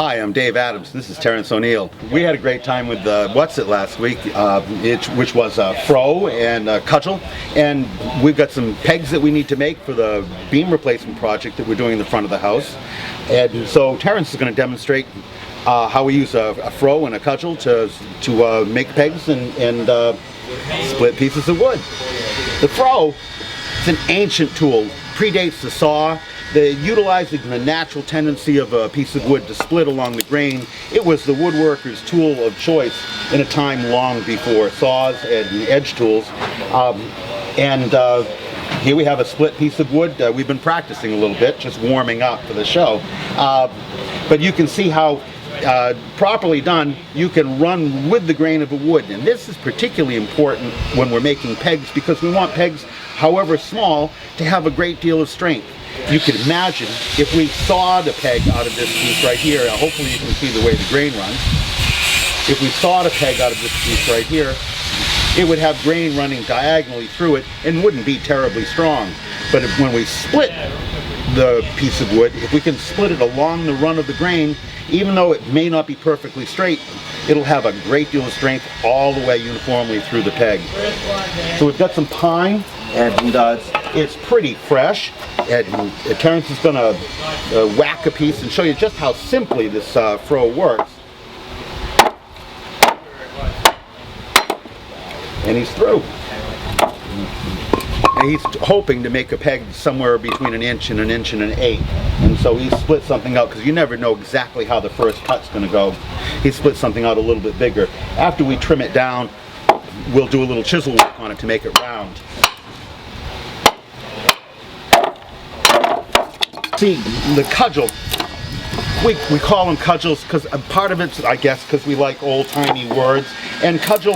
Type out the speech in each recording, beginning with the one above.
Hi, I'm Dave Adams. This is Terence O'Neill. We had a great time with WhatsIt last week, which was Froe and Cudgel, and we've got some pegs that we need to make for the beam replacement project that we're doing in the front of the house. And so Terence is going to demonstrate how we use a Froe and a Cudgel to make pegs and split pieces of wood. The Froe is an ancient tool, predates the saw. Utilizing the natural tendency of a piece of wood to split along the grain, it was the woodworker's tool of choice in a time long before saws and edge tools. Here we have a split piece of wood. We've been practicing a little bit, just warming up for the show. But you can see how properly done, you can run with the grain of a wood. And this is particularly important when we're making pegs, because we want pegs, however small, to have a great deal of strength. You can imagine if we sawed a peg out of this piece right here, hopefully you can see the way the grain runs. If we sawed a peg out of this piece right here, it would have grain running diagonally through it and wouldn't be terribly strong. But when we split the piece of wood, if we can split it along the run of the grain, even though it may not be perfectly straight, it'll have a great deal of strength all the way uniformly through the peg. So we've got some pine, and it's pretty fresh. And Terence is going to whack a piece and show you just how simply this Froe works. And he's through. And he's hoping to make a peg somewhere between an inch and an eighth. And so he split something out, because you never know exactly how the first cut's going to go. He split something out a little bit bigger. After we trim it down, we'll do a little chisel work on it to make it round. See, the cudgel, we call them cudgels because part of it's, I guess, because we like old-timey words, and cudgel,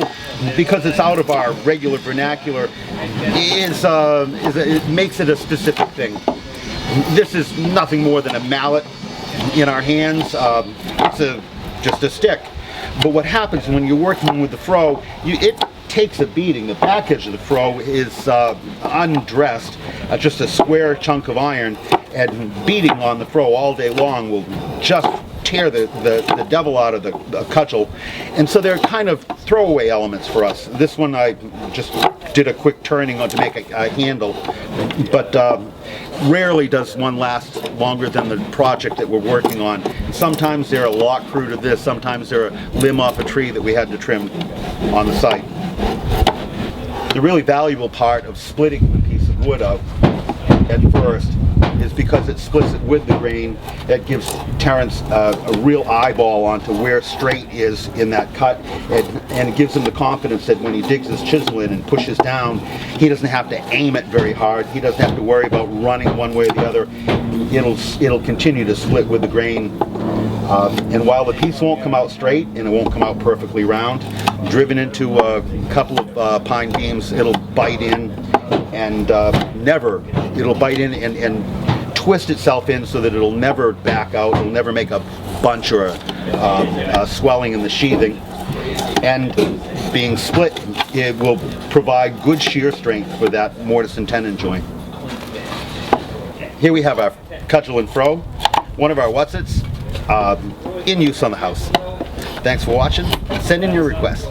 because it's out of our regular vernacular, it makes it a specific thing. This is nothing more than a mallet in our hands. It's just a stick. But what happens when you're working with the Froe, it takes a beating. The back edge of the Froe is undressed, just a square chunk of iron, and beating on the Froe all day long will just tear the devil out of the cudgel. And so they're kind of throwaway elements for us. This one I just did a quick turning on to make a handle, but rarely does one last longer than the project that we're working on. Sometimes they're a lock crew to this, sometimes they're a limb off a tree that we had to trim on the site. The really valuable part of splitting the piece of wood out at first is because it splits it with the grain. That gives Terence a real eyeball onto where straight is in that cut, and it gives him the confidence that when he digs his chisel in and pushes down, he doesn't have to aim it very hard. He doesn't have to worry about running one way or the other. It'll continue to split with the grain. And while the piece won't come out straight and it won't come out perfectly round, driven into a couple of pine beams, it'll bite in and it'll bite in and twist itself in so that it'll never back out. It'll never make a bunch or a swelling in the sheathing. And being split, it will provide good shear strength for that mortise and tenon joint. Here we have our Cudgel and Froe, one of our WhatsIts, in use on the house. Thanks for watching. Send in your requests.